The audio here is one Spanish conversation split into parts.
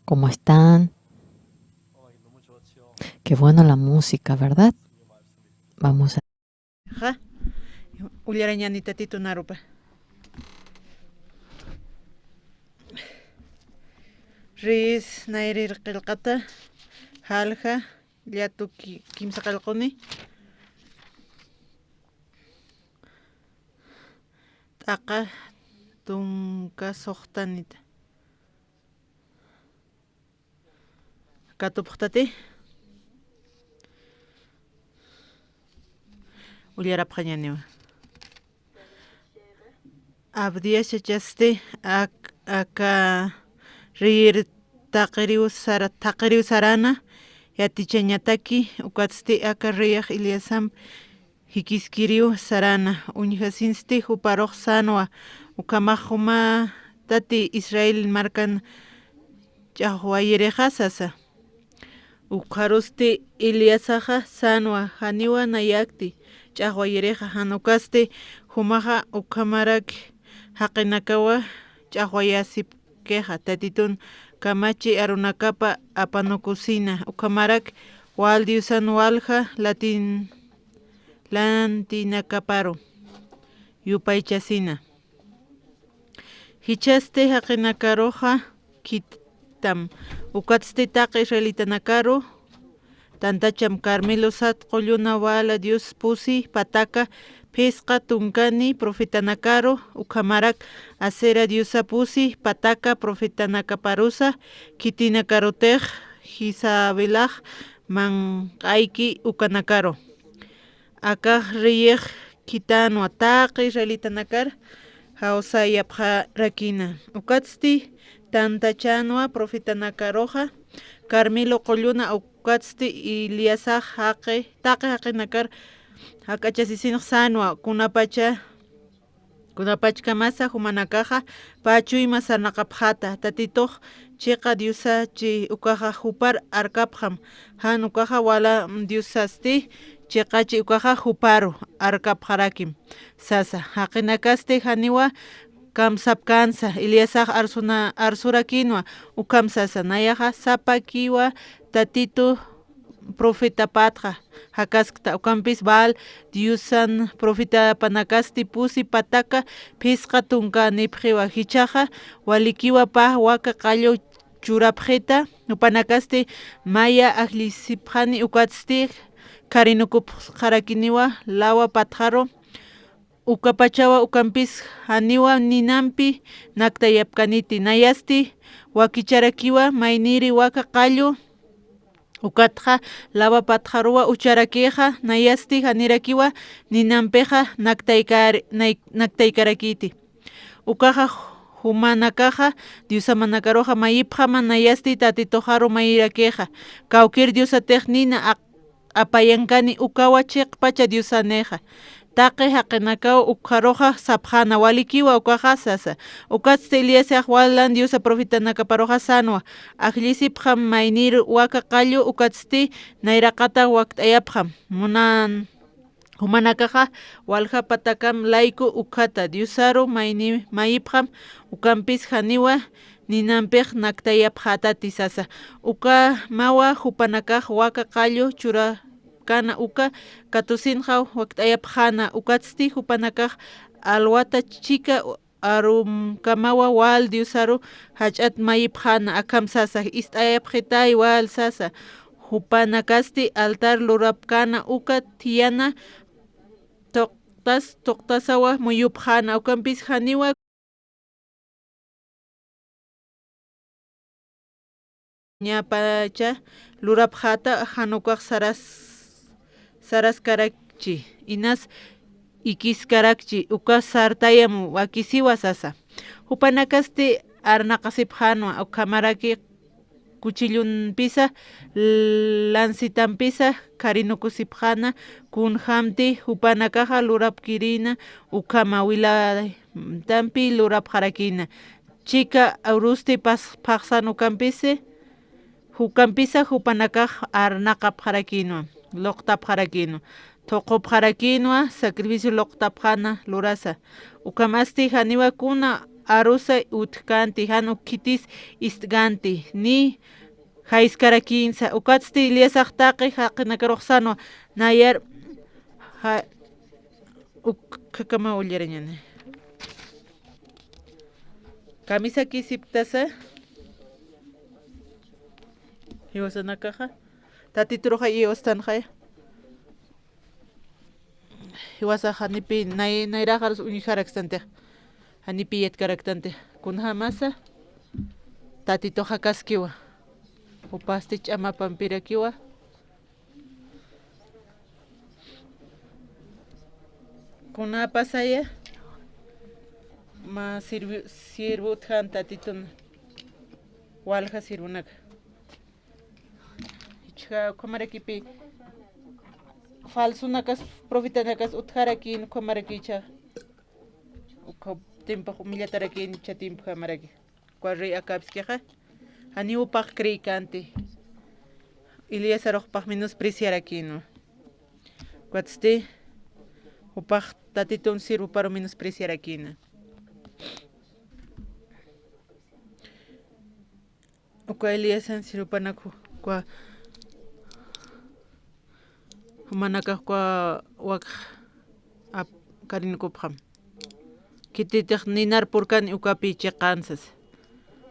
¿Cómo están? Qué bueno la música, ¿verdad? Vamos a... Ja, ullarañanita titunarupa. Riz nairir qilqata, halja, llatu kimsa qilquni. T'aqa tunka soqtanita. Katupuqtati. Ullarapqañaniwa. Abdiasha chaste aka rir taqiriw sarana yatichañataki ukatzti aka riyaq Iliasam hikiskiriw sarana uñhasinsti huparoq sanwa ukamaqhuma tati Israel markan chaqwayirejasasa ukharusti Iliasaja sanwa haniwa nayakti chaqwayireja hanukaste humaja ukamarak haqinakawa chaqwayasipkeja tatitun kamachi arunakapa apanukusina ukamarak waldiusan walja lantinakaparo yupaychasina hichaste haqinakaroja kitam ukatzti taqi israelitanakaru tantacham Carmelo Satqolluna wala Dios pusi pataka pesqa tunkani profetanakaro ukamarak acera Diosa pusi pataka profetanakaparusa kitinakarotej Jisabelaj manqayki ukanakaro akaj riyej kitanwa taqi israelitanakar hawsayapqa rakina ukatzti tantachanwa profetanakaroja Carmelo Qolluna ukatzti Iliasaj taqi haqinakar hak'achasisinaq sanwa kunapachka masa humanakaja pachuyma sanaqapqata tatituj chiqa Diosachi ukaja hupar arkapqam han ukaja wala Diosasti chiqachi ukaja huparu arkapqarakim sasa haqinakaste haniwa kamsapkansa Iliasaj arsurakinwa ukamsasa nayaja sapakiwa tatitu profeta patja hakaskta ukampis Baal Diosan profeta panakasti pusi pataka pisqa tunka nipqiwa hichaja walikiwa paj waka qallo churapjeta upanakasti maya ajlisipjani ukatzti karinukupqarakiniwa lawa patjaro ukapachawa ukampis haniwa ninampi naktayapkaniti nayasti wakicharakiwa mayniri waka qallo ukatja lawa patjaruwa ucharakeja nayasti hanirakiwa ninampeja naktaykarakiti ukaja humanakaja Diosamanakaroja mayipjama nayasti tatitojaru mayirakeja kawkir Diosatej nina apayankani ukawa chiqpacha Diosaneja taqi haqinakaw ukharoja sapjana walikiwa ukaja sasa ukatzti Iliasaj walan Diosa profetanakaparoja sanwa ajlisipjam maynir waka qallo ukatzti nayraqata wakt'ayapjam munan humanakaja walja patakam layku ukhata Diosaru mayipjam ukampis haniwa ninanpej naktayapjatati sasa uka mawa hupanakaj waka qallo kana uka katusinqa wakt'ayapjana ukatzti hupanakaj alwata chika arumkamawa wal Diosaru hach'at mayipjana akamsasa ist'ayapjetay wal sasa hupanakasti altar lurapkana uka tiyana toqtasawa muyupjana ukampis haniwa ñapacha lurapjata hanukaj saras karakchi inas ikiskarakchi uka sartayam wakisiwa sasa hupanakasti arnaqasipjanwa ukamaraki kuchillunpisa lansitanpisa karinukusipjana kunhamti hupanakaja lurapkirina ukama wilaytampi lurapqarakina chika aurusti paqsanukampisi hukampisa hupanakaj arnaqapqarakinwa loqtapqarakinwa toqopqarakinwa sacrificio loqtapqana lurasa ukamasti haniwakuna arusay utkanti hanu kitis istganti ni haiskara kinsa ukatsti iliasaqtaqi haqinakaruqsano nayar ha ukakama ullarañani camisa kisiptasa hiwasanakaja tatituruja iwastanjaya hiwasa hanipi nairajaras uñijarakstantej hanipi yetkaraktantej kunja masa tatitoja kaskiwa upasti ch'amapampirakiwa kuna pasaya ma sirvutjan tatitun walja sirvunaka ichja komarakipi falsunakas profitanakas utjarakin komarakicha uka timpa humillatarakin cha timpa kamaraki kuarri akapskiqa hani upaq krikanti Iliasaroqpaq menospreciarakinu kuatsti upaq tatitun sirvu para menospreciarakina uka Eliasan sirvupanaku kua humanakaq kua wak karinukupqam kititiq ninarpurkani ukapi chiqansas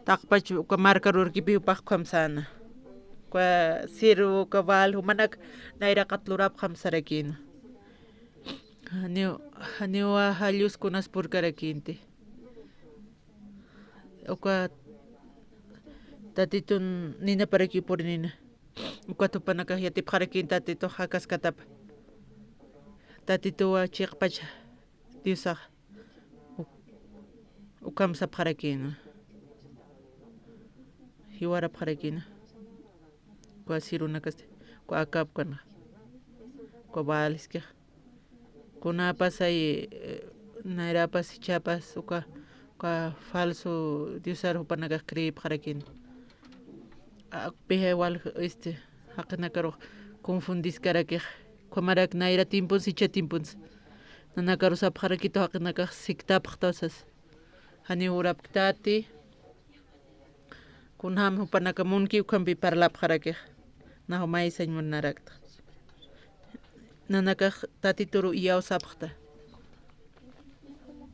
taqpachu uka marca rurkipi upaq qhamsana kua sirvu cabal humanak nayraqat lurapqam sarakina haniwa halluskunas purkarakinti uka tatitun ninaparaki purinina uka tupanakaq yatipqarakin tatito hakaskatapa tatituwa chiqpacha diosaq ukamsapqarakina hiwarapqarakina kua sirunakaste kua akapkana kua valiskej kunapas ay nayrapas ichapas uka falso diosar hupanakaq creepqarakina pihay wal haqinakaruq confundisqarakej kuamarak nayra timpunsi icha timpunsi nanakarusapqarakito haqinakaq siktapaq tawsas hani uraptati kunham hupanaka munki ukampi parlapqarakej nahu maysañ munarakta nanakaq tatituru iyawsapqta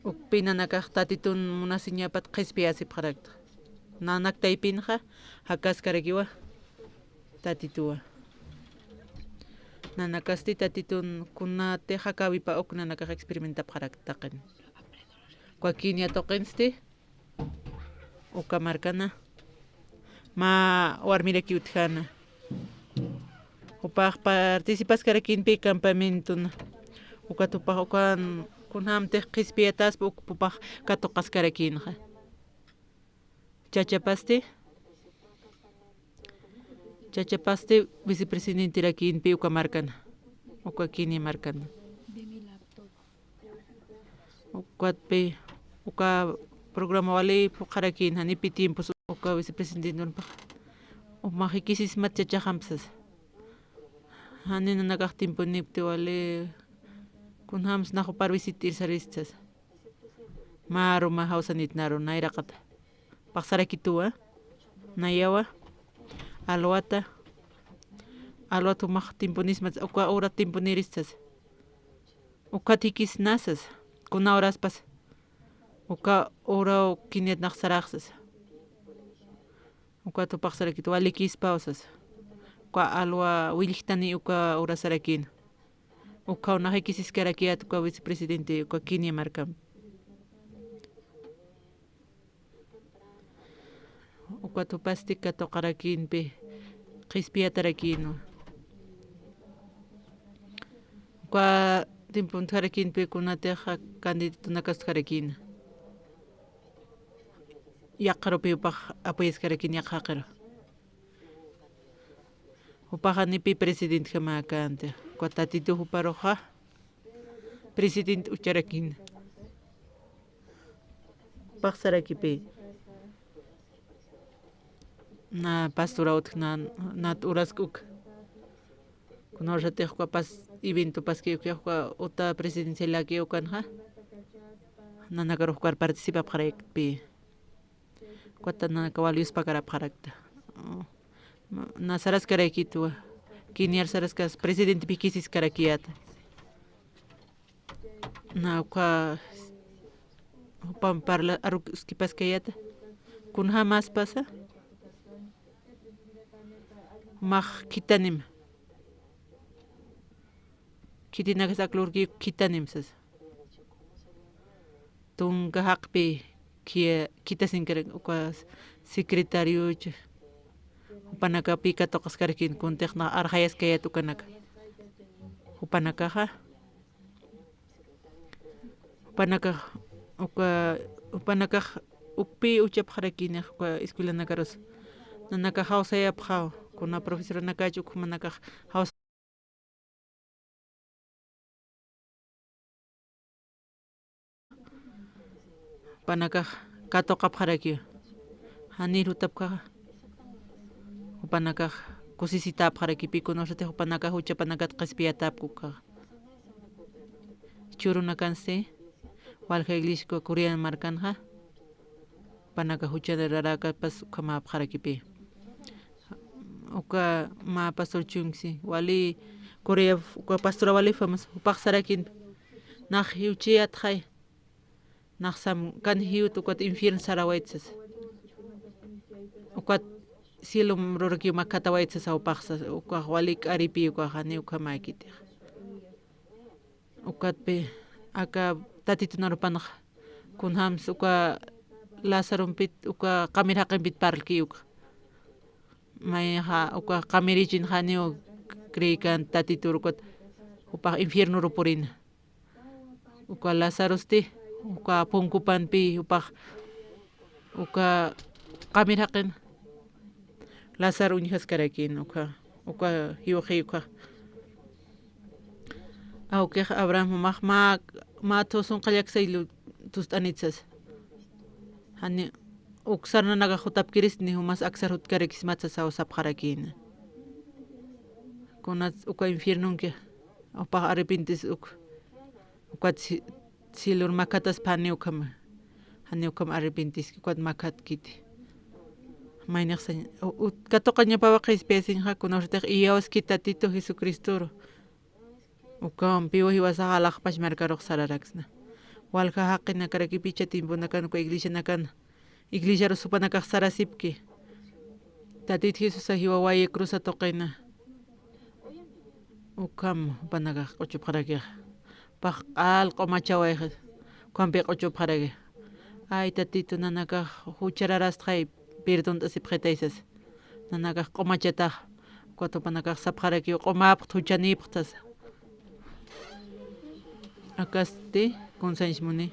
ukpi nanakaq tatitun munasiñapat qispi asipqarakta nanaktaypinqa hakaskarakiwa tatituwa nanakasti tatitun kunate hakawipa uk nanakaq experimentapqaraktaqan kuakiña toqinsti ukamarkana ma warmiraki utjana upaq participasqarakinpi campamentuna ukatupaq ukan kunhamtej qhispiyataspa ukpupaq katuqasqarakinqa chachapasti vicepresidenterakinpi ukamarkana ukakini markana ukatpi uka programa wali puqarakin hanipi tiempos uka vicepresidente nunpaq umajikisismat chachahamsas hani nanakaq timpunipti wali kunhams nahu parvisitirsarissas maru ma hawsanitnaru nayraqata paqsarakituwa nayawa alwata umaq timpunismas uka ura timpuniristas uka tikisnasas kuna horaspas uka ura kinyatnaq saraqsas uka tupaqsarakitu walikispausas uka alwa williqtani uka urasarakin uka unajikisisqarakiat uka vicepresidente uka kinya markam uka tupastika toqarakinpi qispiatarakinu uka timpuntarakinpi kunateqa candidatunakasqarakina yaqarupi upaq apoyasqarakin yaqaqira upaqanipi presidente hamakante uka tatitu huparuqa presidente ucharakina paqsarakipi na pastura utq na urask'uk kunawratiq pas evento paskiyuq uta presidencialaki ukanja nanaka ruhkar participap qarakpi kuata nanaka walius pakarap qarakta na saras karakitwa kiniar saras kas presidente pikisis karakiyata na uka upam parla aruskipas kayata kun hamas pasa maq kitanim kitinakas aklurki kitanim sas tunka haqpi kitasinkarak uka secretario upanaka pika toqas karakin kuntiqna arjayas kayata ukanaka upanakaqa upanakaq ukpi uchapaq qarakinaq uka escuela nakaros nanaka hawsayapaq haw kuna profesora nakachu uku manakaq upanakaq katoqap qarakiwa hanirutapqa upanakaq kusisitap qaraki pikunosatiq upanakaq uchapanakata q'ispiyatapku kaq churuna kansi walqa iglesia Koreana markanja upanakaq uchada rarakapas ukamap qarakipi uka ma pastor chunksi wali Korea uka pastora wali famas upaq sarakin naq hiuchiyat hay naq sam kan hiut ukat infierno sarawaytsas ukat cielo ruraki makata waytsas awpaqsas uka wali k'aripi uka hani uka maykitiq ukatpi aka tatito narupanaq kunhams uka Lazaronpit uka qamir haqinpit parlki uka mayqa uka qamirichin haniu creykan tatito rukat upaq infierno rupurina uka Lazarosti uka punkupanpi upaq uka qamir haqin Lázaro uñijas karakin uka hiuqi uka awqiq Abraham ma tusun qallaksaylu tustanitsas hani uksarnanaqa hutapkiris ni humas aksar hutkarakis matsas awsap qarakina kunas uka infiernunki upaq arrepintis ukat silur makatas pani ukam hani ukam arrepintis ukat makatkiti mayniqsan katoqa ñapawaqa q'ispiasinqa kunawrtiq iyawaski tatito Jesucristo ukam piwa hiwasaq alaqpash markaruq sararaksna walqa haqina karakipi icha tiempuna kan uka iglesia nakan iglesia rusupanakaq sarasipki tatito Jesus hiwa wayi cruza tuqina ukam upanakaq q'uchup qarakiq paq allqu machawayqa kuanpi q'uchup qaraki ay tatito nanakaq huchararastaqay perdón tasipqitaysas nanakaq q'umachataq kuatupanakaq sapqaraki q'umapaq huchanipqtas akasti consensmuni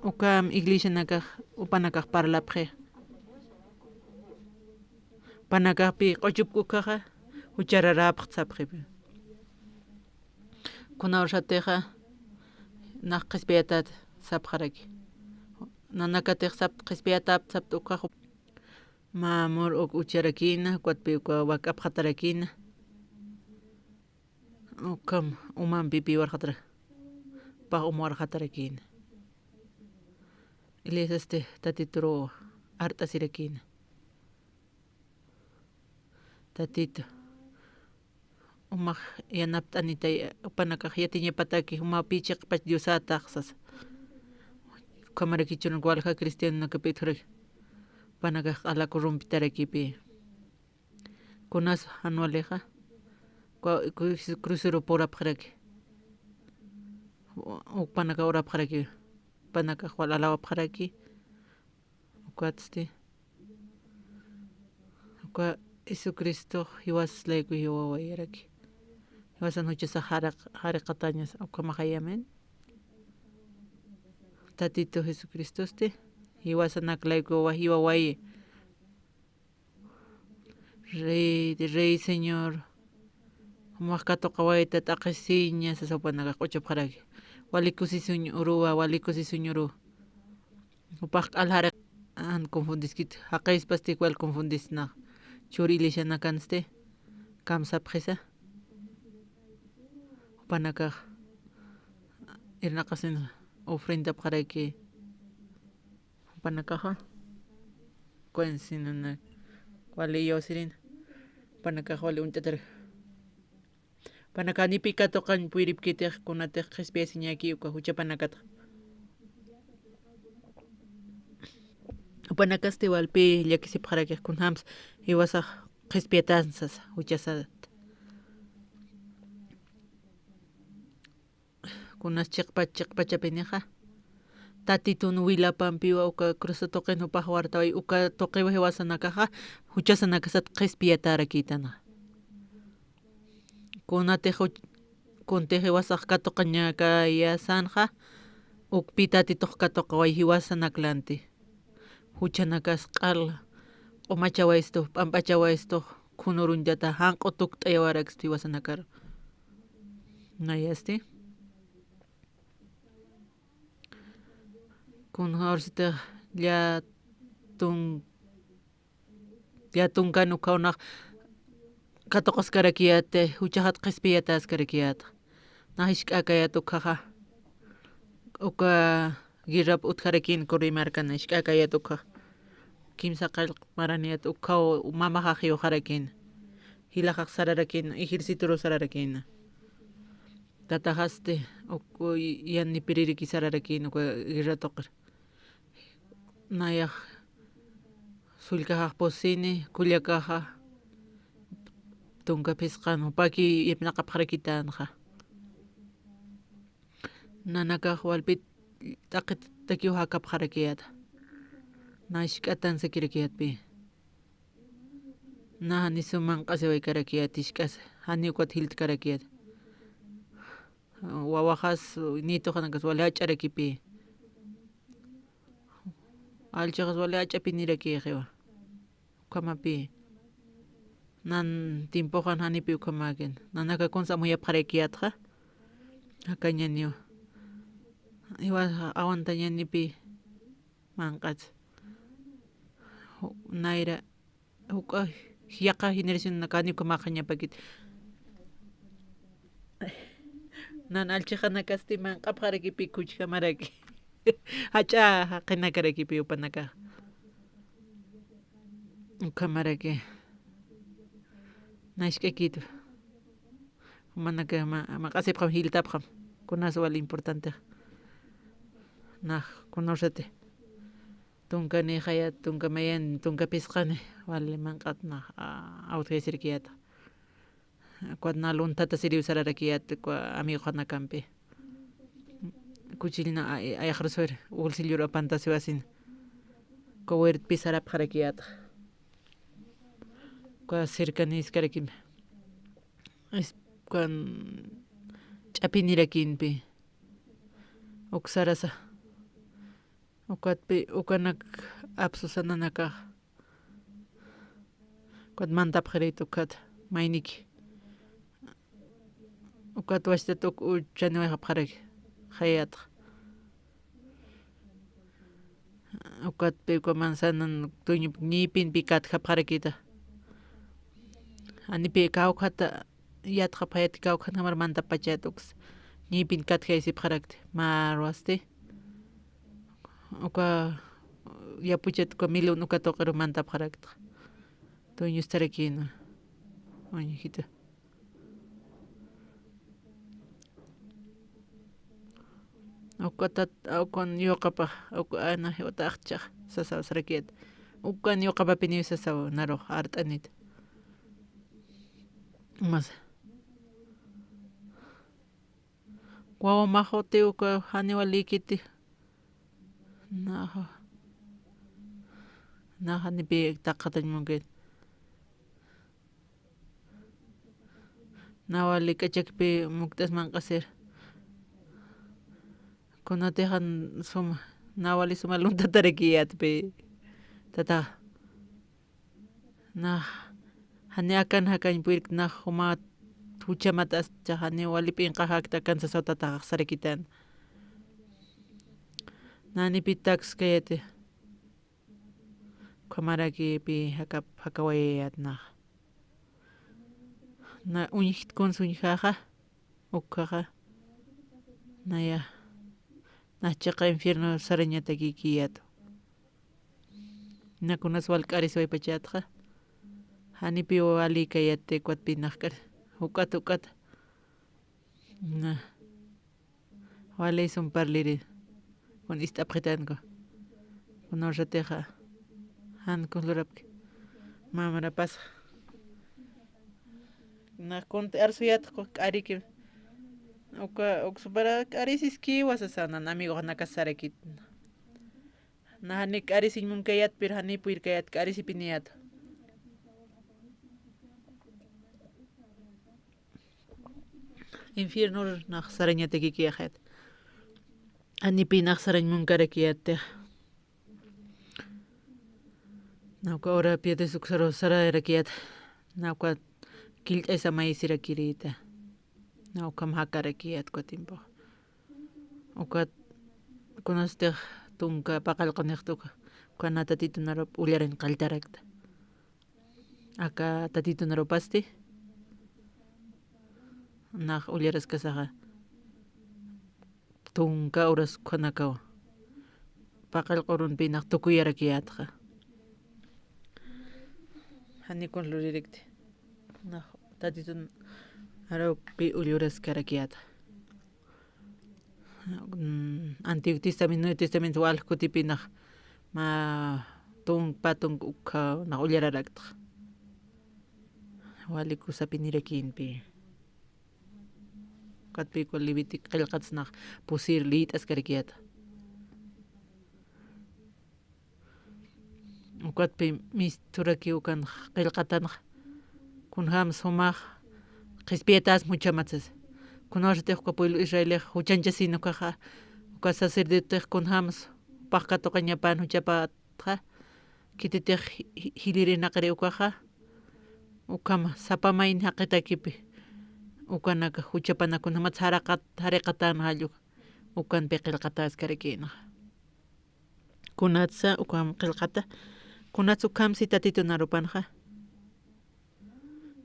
ukam iglesia nakaq upanakaq parlapqi panakaqpi q'uchupkukaqa huchararapaq sapqipi kunawrshatiqa naq q'ispiyatata sapqaraki nanakatiq q'ispiyatap sapta ukaq mamur ucharakina kuatpi uka wak'ap qhatarakina ukam umanpi piwarqatara paq umawarqatarakina iglesiaste tatitoro hart'asirakina tatito umaq yanapta anitay upanakaq yatiñapataki umapichik pacha Diosata aqsas kamarakichun walqa cristiano nakapithurak upanakaq q'alaku rumpitarakipi kunas anualeqa crucero porapqaraki upanakaq urapqaraki upanakaq wal alawapqaraki ukatste uka Jesucristo hiwaslayku hiwawayaraki hiwasan huchasaq hariqatañas uka maqayamen tatito Jesucristoste hiwasanaklayku hiwawayi Rey Señor humaq wayta t'aqisiña sasawpanakaq q'uchupqaraki walikusisun uruwa walikusisun uru upaq k'alhariq confundiskita haqayspastik wal confundisnaq churi iglesiana kanste kamsapqisa upanakaq irnaqasinqa ofrenda parayki panakaja cuensinana wali yosirin panakaja wali untatar panakanipi katoqan puiripkitiq kunatiq qhispiyasiñaki uka hucha panakata panakaste walpi llakisipaqaraki kunhamas iwasaq qhispiyatansas huchasat kunas chiqpachapiniqa tatitun wilapampiwa uka cruza toqinupaq wartaway uka toqiwa hiwasanakaqa huchasanakasat qhispiyatarakitana kunatiq kuntiq hiwasaq katoqaña kayasanqa ukpi tatituq katoqa way hiwasanaklanti huchanakas q'ala q'umachawaystuq p'amp'achawaystuq kunurunllata hanq'utuk t'ayawarakspi hiwasanakar nayasti kunharsitiq llatunka kawnaq katoqaskarakiyate huchajat qhispiyataskarikiyata nahishk'akayata ukhaqa uka guerrapi utqharakinku rimarkana ishk'akayata ukhaqa kimsa qallqmaraniyata ukhaw mamajaq riwqarakina hilaqaq sararakina ejército sararakina tataqasti yanipiriki sararakina uka guerra tuqur nayaq sullkaqaq pusini kullakaqa tunka pisqan upaki yapnaqapaqrakitanaqa nanakaq walpi takiwaq hakapaqarakiyata na ishk'atan sakirakiyatpi na nisuman qasiwaykarakiyata ishk'as hani ukwata hilt'karakiyata wawajas nitoqanakas wali hach'arakipi alchajas wali hach'api nirakiqiwa ukamapi nan timpuqa hanipi ukamakin nanaka kunsa muyapaqarakiyatqa hakañaniwa iwa awantañanipi manqach nayra huk yaqa generación kani ukamaqañapakit nan alchiqanakasti manqapaqarakipi kuchkamaraki hach'a qinakarakipi upanaka ukamaraki na ishk'akitu manaka maqasipaqam hilltapaqam kunas wali importante naj kunarsati tunkani hayat tunka mayan tunka pisqani wali manqatnaj awt'aysirkiyata kuana luntata siriw sararakiyata amigoquna kanpi kuchilna ayaqrusur bolsillur apantasiwasin kowirpi sarapaqarakiyata kwa cercaniscarakimi kwan ch'apinirakinpi uk sarasa ukatpi ukanak absusananakaq kuat mantapaqariyta ukata mayniki ukata washtata chaniwaypaqaraki hayata ukatpi uka manzana ñipinpi katqapaqarakita anipi kawqata yatqa payata kawqata hamar mantapachata ukas ñipin katqaysipaqarakti marwasti uka yapuchata uka milun uka tuquru mantapaqarakta tuñustarakina wañujita ukan ñuqapaq ana hiwata aqchaq sasawa sarakiyata ukan ñuqapapi niyu sasawa naruq hart'anita mas wawa mahuti uka haniwa likiti na hanipi taqatañmunki na wali k'achakpi muktasman qasir kunatijan suma na wali suma luntatarakiyatpi tata na hani akan hakañpuyrik na huma huchamata ascha hani walipi inqajaqta kansasawta taqaq sarakitana nanipitakas kayati kamarakipi hakawayayatnaq na uñiqta kunsa uñijaqa uqaqa naya Nachaqa infierno sarañata kikiyato nakunas walk'aris waypachatqa hanipi wali kayate kuatpi naqk'ar uk'ata na wali sumparliri kun ist'apqitanku kunawaratiqa hank'us lurapki mamarapas na kunti arsuyatqa k'ariki uksupara k'arisis kiwasasana amigos nakasaraki nahani k'arisin munkayatpir hanipuyr kayat k'arisipi niyato infierno naq sarañata kikiyaqet hanipi naq sarañ munkarakiyatiq nawka orapi suksaro sararakiyata nawka kill'ay samaysiraykiriyta nawka hakarakiyata kutinpaq uka kunastiq tunka paqalqaniqtuqa ukana tatito narupa ullarin qalltarakta aka tatito narupasti naq ullarasqasaqa tunka horas qanakawan paqalqa urunpi naq tukuyarakiyatqa hanikun luririkti naq tatito narupi ullurasqarakiyata Antiguo Testamento Nuevo Testamento walik kutipi naq tunka ukha naq ullararaqtaq walik kusapi nirakinpi katpika Levítico qillqatas naq pusir lit'asqarakiyata ukatpi misturaki ukan qillqatanaq kunhamas sumaq qhispiyatapas muchamatsas kunawartiq uka pueblo Israeliqa huchanchasina kaqa uka sacerdoteqa kunhamas paqkatuqa ñapan huchapatqa kititiq hilirinaqri ukaqa ukama sapamayni haqitakipi ukanaka huchapanakunamas hariqatana halluqa ukanpi qillqata asqarakinaqa kunatsa ukam qillqata kunatsa ukamsi tatito narupanaqa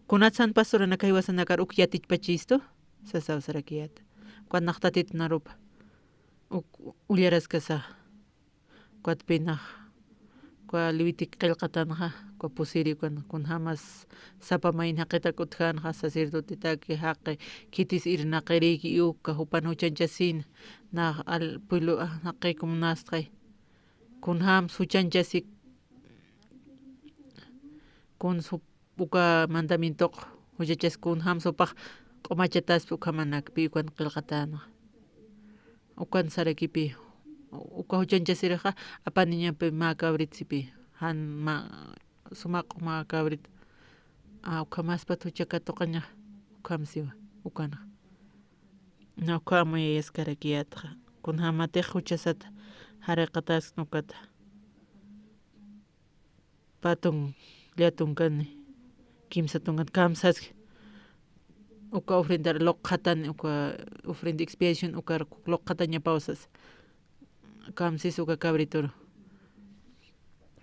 kunatsan pastorana kay wasanakar uk yatichpachisto sasawsarakiyata kuanaq tatito narupa ullarasqasa kuatpi naq kua Levítico qillqatanaqa kua pusiri kunhamas sapamayni haqita kutkanaqa sacerdotitaki haqi kitis irinaqiriki uka hupan huchanchasina naq al pueblo haqika munasqay kunhamas huchanchasik kun uka mandamientoqa huchachas kunhamas upaq q'umachataspi ukhamanakpi ukan qillqatanaqa ukan sarakipi uka huchanchasiraqa apani ñanpi ma cabritopi sumaq q'uma cabrito ukhamaspat huchakatuqa ña ukamsiwa ukanaq ñawka amuyayasqarakiyatqa kunhamatiq huchasata hariqatas ñuqata patun llatun kani kimsa tunkata kamsasqa uka ofrenda loqhatani uka ofrenda expiación uka loqhata ña pawsas kamsis uka cabritoro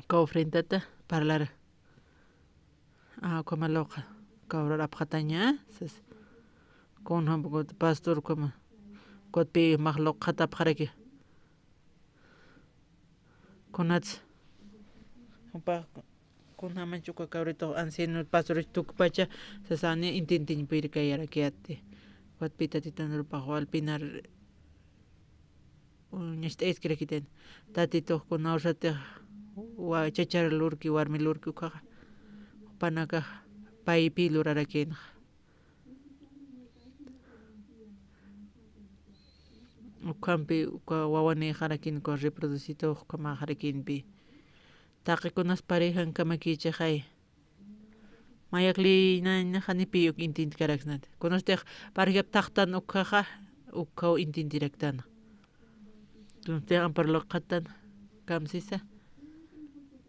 uka ofrendata parlara ukama loqa cabra apqata ña sas kunhan pastor ukama kuatpi maq loqhata apqaraki kunatsa kunhamanchu uka cabrito anciano pastor tukpacha sasani intintinpiri kayarakiyati kuatpi tatito narupaq walpinar ñashta iskirakitani tatitoqkuna kawsatiq chachara lurki warmi lurki ukaqa upanakaq paypi lurarakinaq ukanpi uka wawani qarakinku reproducito ukama qarakinpi taqikunas parejan kamakichaqay mayaqlinaña hanipi intinti karaknata kunastiq parejapi taqtan ukaqa uka intintiraktana kunastiq amparo loqhatana kamsisa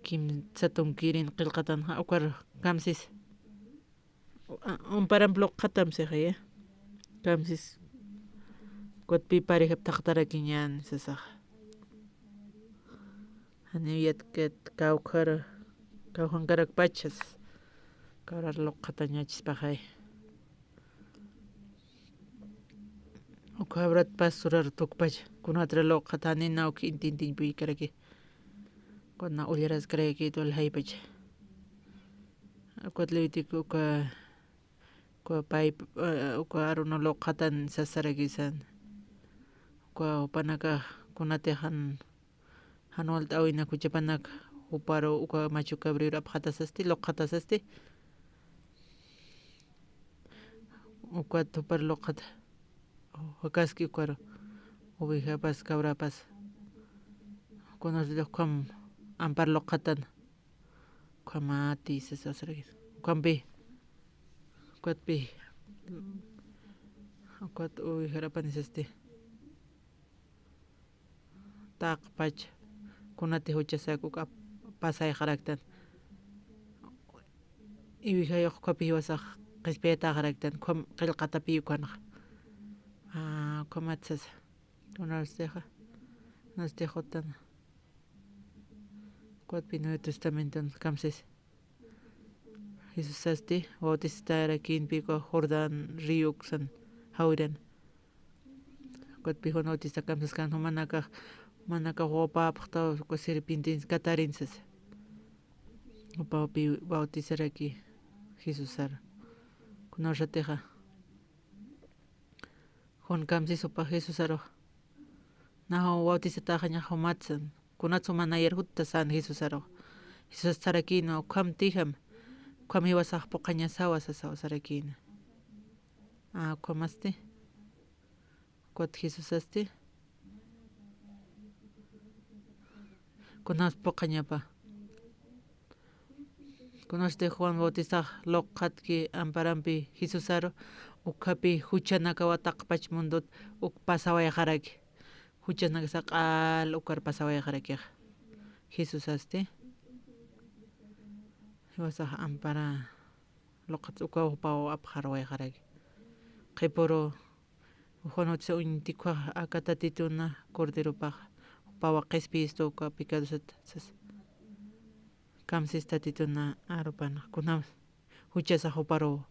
kimsa tunkirin qillqatanaqa ukar kamsis amparan loqhatamsiqa kamsis kuatpi parejapi taqtaraki ña nisasaqa kawjankarak pachas kawrar loqhata ñachispaqay uka wabrata pastorar tukpacha kunatra loqatani nauki intintin pikaraki kuna ulleras kreki tol haipach kuatlitiku kwa pipe kwa aruno loqatan sasarakisan kwa panaka kunatehan hanual tawina kuchapanak uparo uka machu cabrera phatasasti loqatasasti uka tupar loqata wakaski kwaro ovejapas cabrapas kunas de kwam ampar loqatan kwamati sasaraki kwampi kwatpi kwat ovejarapanis taqpach kunati huchasaku pasay qaraktan iwihayoq kwapi wasaq qispiyata qaraktan kwam qillqata piyukanaq kwamatsas nastejotan kwatpi Nuevo Testamento kamsis Jesus asti bautizara kinpiko Jordan río san hawran kwatpi bautista kamsas kan manaka wapapaqta serpintins catarinsas upapi bautizaraki Jesusara kunawshateqa Juan kamsis upa Jesusaro nahu bautizataqa ña humatsan kunatsu mana yarhuta san Jesusaro Jesus sarakino kwamtijam kwam hiwasaq puqaña sawas sarakina kwamasti kwat Jesus asti kunas puqañapa kunashte Juan Bautista loqatki amparampi Jesusaro ukapi huchanaka wataqpach mundot pasawayaqaraki huchanaka saqal ukar pasawayaqaraki Jesus asti hiwasaq ampara loqat uka upaw apqarwayaqaraki qipuru Juan Bautista uñitiqa akatatituna corderopaq upawa q'ispisto uka picadosata kamsis tatituna arupana kunam huchasaq uparu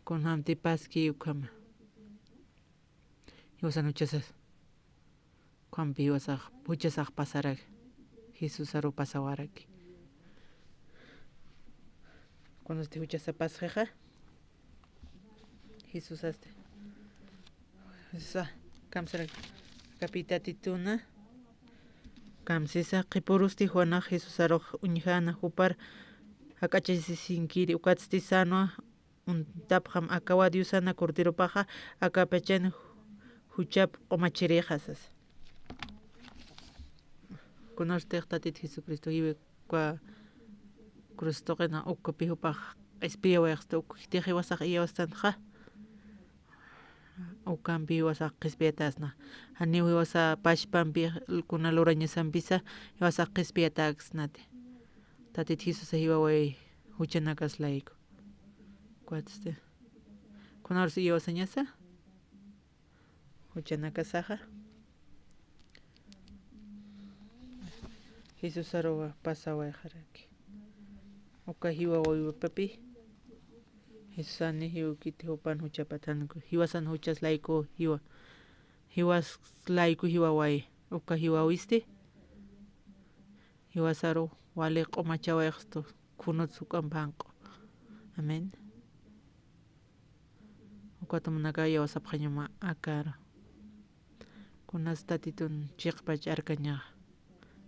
kunam tipaski ukama hiwasan huchasaq kwampi hiwasaq huchasaq pasaraki Jesus aru pasawaraki kunasti huchasaq pasqiqa Jesus asti kamsaraki kapitatituna kamsisa qipurusti Juanaq Jesus aruq uñijana hupar hak'achisinkiri ukatsiti sanwa untapqam akawadi usana corderopaqa akapachani huchap q'umachiriqasas kunartiq tatita Jesucristo hiwe kwa Cristoqina ukkupi hupaq q'ispiya wayaqsta ukkuptiqa hiwasaq iyawastanja ukampi hiwasaq q'ispiyatasna haniw hiwasa pashpampi kuna lurañasampisa hiwasaq q'ispiyataksnati tatita Jesus hiwaway huchanakaslayku kuatiste kunarus iyawasañasa huchanakasaqa Jesus aruwa pasawayqaraki uka hiwawaypapi Jesus ani hiwakiti hupan huchapatanuku hiwasan huchaslayku hiwaslayku hiwaway uka hiwawisti hiwasaru wali q'umachawayaqstu kunutsu k'ampanqu amén ukatumunaka yawasapaqñama akara kunas tatitun chiqpach arkañaqa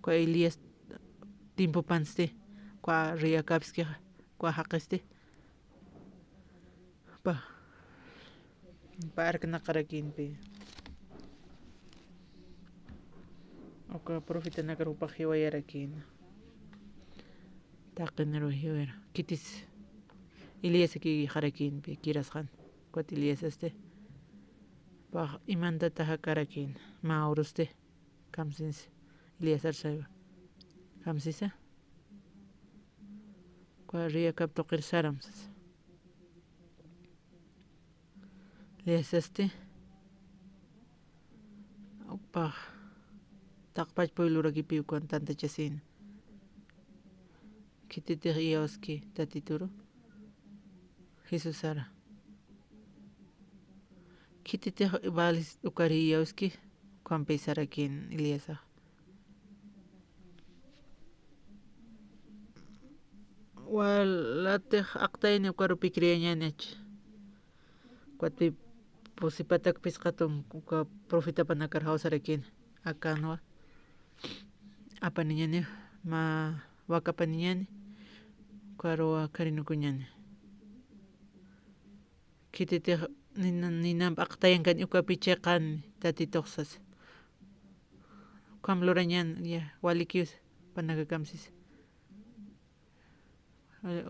kwa Elías timpupansti kwa riyakapskiqa kwa haqisti pa arkanaqarakinpi uka profeta nakarupaq hiwayarakina taqiniro hiwara kitis Elías ki qarakinpi kirasqan kwat Elías asti pa imantata haqarakin maurusti kamsins Elías arsaywa kamsisa kwa riyakap toqirsaramsas Elías asti upa taqpach puylurakipi ukan tantachasina kititiq iyawaski tatituru Jesus ara kititiq balis ukari iyawski Juan Pisarakin Iliesa. Walatej aqtayni ukarupi kriyañanich. Kuatpi pusipatak pisqatun uka profita panakar hawsarakin akanwa. Apaniñani ma wakapaniñani karuwa karinukuñani. Kititej ninam aqtayankan ukapi chayqan tatituqsas. Kam lurañan ya walikius panakakamsis.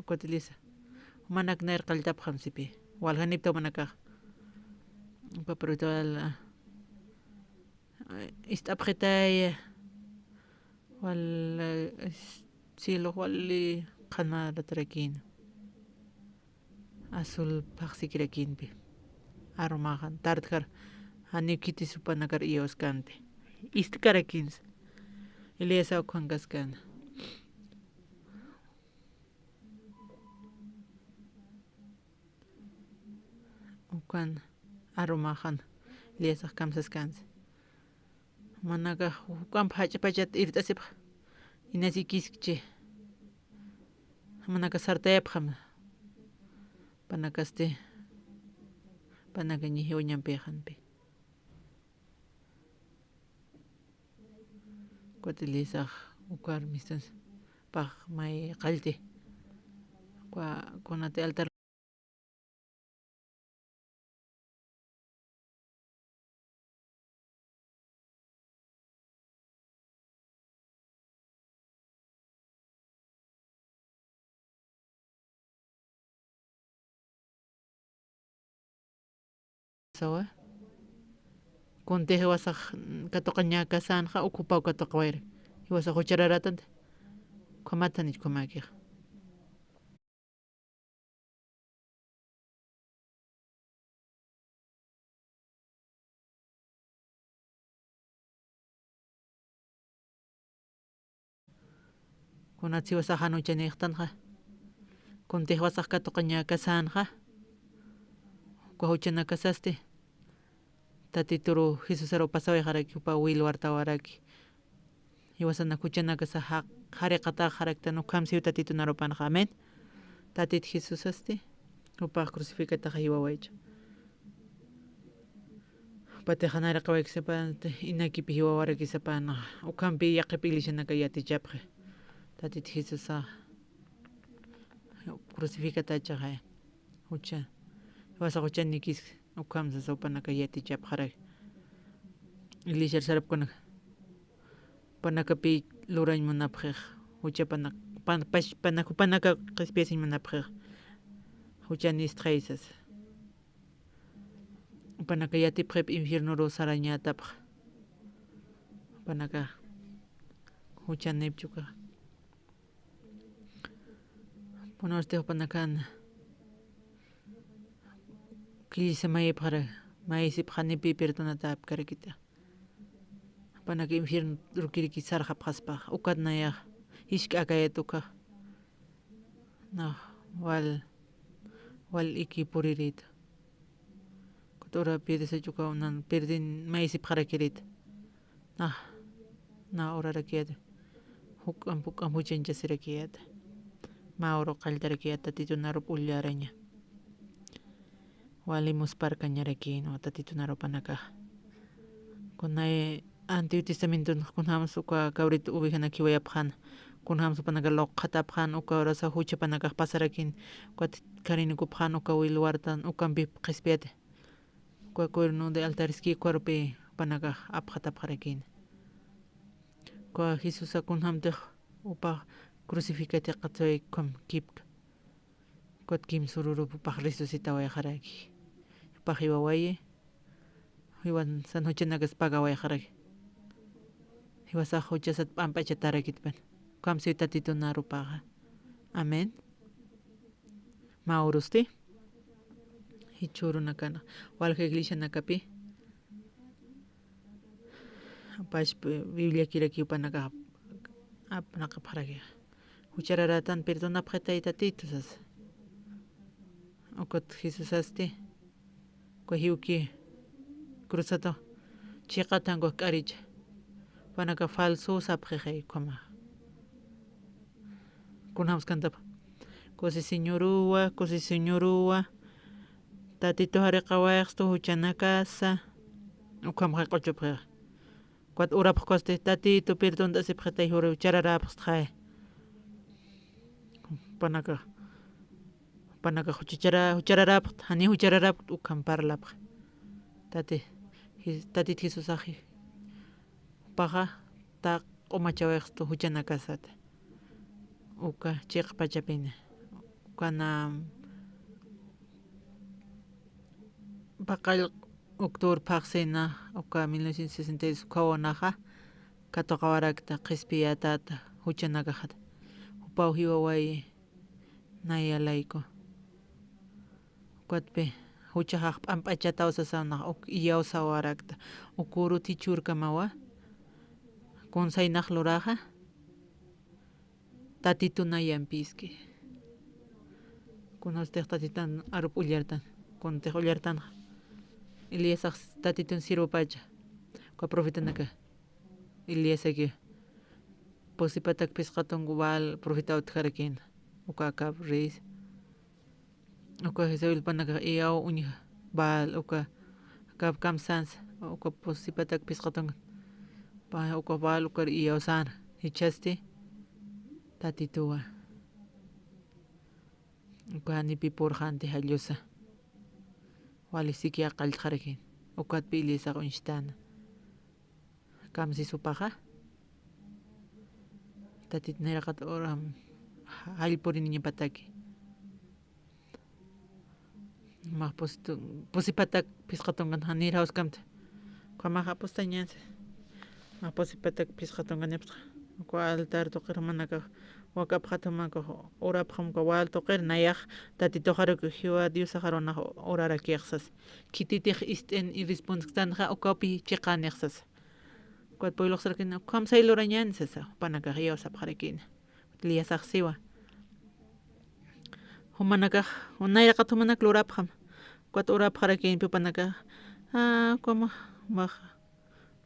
Kuatilisa. Manak nair qaltap khamsipi. Walhanipto manakaq. Paparutual istapqitaya wal silo wali qanaratrakin. Azul paqsikirakinpi. Arumahan tartkar hanikiti supanakar ioskante. Istikarakins. Iliesa ukhankaskana. Ukan arumahan Iliesa kamsaskans. Manaka ukan hachapachat irtasip inasikiskche. Manaka sartayapkham. Panakaste panakañi hiuñampijanpi. Kuatilisaq ukar mistans paq may qalti. Kunate altar sawa. Kunte hiwasaq katuqaña kasanja ocupado katuqwayri. Hiwasaq huchararatanta. Khamatani kumakiq. Kunatsi wasaq hanuchaniqtanja. Kunte hiwasaq katuqaña kasanja. Kuhuchana kasaste. Tatituru Jesusaro pasawayjaraki upa wilwarta waraki. Hiwasana kuchana kasahaq hariqata haraktanu kamsiu tatitunarupanaqa. Amen. Tatit Jesusaste upa crucificataqa hiwawaycha. Patijanara qawaykisapa inakipi hiwawarakisapana ukampi yaqipi ilishanaka yatichapqa. Tatit Jesusa crucificatachaqa hucha. Hiwasaq huchanikis ukamsa sopanaka yatichapqarak. Ilishar sarapkuna panakapi lurañmunapqiq hucha panaka qispiasinmunapqiq huchanis traysas. Panaka yatipqip infierno sarañatapq. Panaka huchanipchuqa. Punorteo panakana kilisa mayipqara maysipqanipi perdonata apkarakita. Panaka infierno rukiriki sarqapqaspaq ukatnayaq ishk'akayatuqa. Na wal iki puririta. Kutura pidisachuqa unan perdin maysipqarakirita. Na orarakiyata. Huk'an huchanchasirakiyata. Mauro qaltarakiyata titunarup ullaraña. Walimus parkañarakino tatitunaro panaka. Kunay Antiguo Testamento kunhamus uka kabrito ubijana kiwayapqana. Kunhamus panaka loqatapqana uka orasa hucha panaka pasarakin. Kuat karinikupqana uka wilwartan ukampi qispiata. Uka cuerno de altariski cuerpi panaka apqatapqarakin. Kuwa Jesusa kunhamtaq upa crucificate qatsoy kom kipka. Kuat kim sururup upaq resucitawayjaraki. Upaq hiwawaye. Hiwan san huchanakas pagawayjaraki. Hiwasaq huchasat pampachatarakitpan. Kamsiu tatitunarupaqa. Amen. Maurusti. Hichurunakana. Walka iglesia nakapi. Pashpa Biblia kiraki upanaka apnaqapqaraki. Huchararatan perdonapqatay tatitusas. Ukat Jesusaste. Kuhiuki cruzato chiqatango k'aricha panaka falso sapqeqay kuma kunamos kantapa kusi señoruwa tatito hariqa wayaqsta huchana casa ukhamqa q'uchupqa kuat urapaq koste tatito perdón asipqa tay huru chararapaq qhay panaka huchararapaq hani huchararapaq ukham parlapaq tatit Jesus aji paqa ta q'umachawayaqsta huchana casata uka chiq pachapina kana paqal octubre paqsina uka 1962 qhawanaqa katoqa warakta qhispiyatata huchanakaqata upaw hiwawayi nayalayku kuatpi huchaqaq p'amp'achata awsasanaqa yawsa warakta ukuru tichurkamawa kunsaynaq luraqa tatituna yampiski kunastiq tatitan arup ullartan kuntiq ullartana Eliasaq tatitun sirwapacha kwa profitanaka Eliasaki posipatak pisqatunku wal profitawta karakina uka kap reis uka Isabel panaka iyaw uña bal uka kap kamsans uka posipatak pisqatunku pa uka bal uka iyaw sana hichasti tatituwa uka nipi purqanti hallusa wali sikia qallqarakin ukatpi Eliasaq unshtana kamsisupaqa tatit niraqata oram hallpurini pataki maq posipatak pisqatunkan hanir hawskamta qamaqa pustañansi maq posipatak pisqatunkanipaq uka altar tuqir manaka wakap hatumanka urapqamka wal tuqir nayaq tatitoqaruku hiwa Diosaq arunaqa urarakiqsas kititiq ist'en irresponsaqa ukapi chiqaniqsas kuat puyluqsarkina kamsay lurañanisasa panaka yawsapqarakina Eliasaq siwa humanakaq nayraqata humanaka lurapqam kuat urapqarakinpi panaka como maq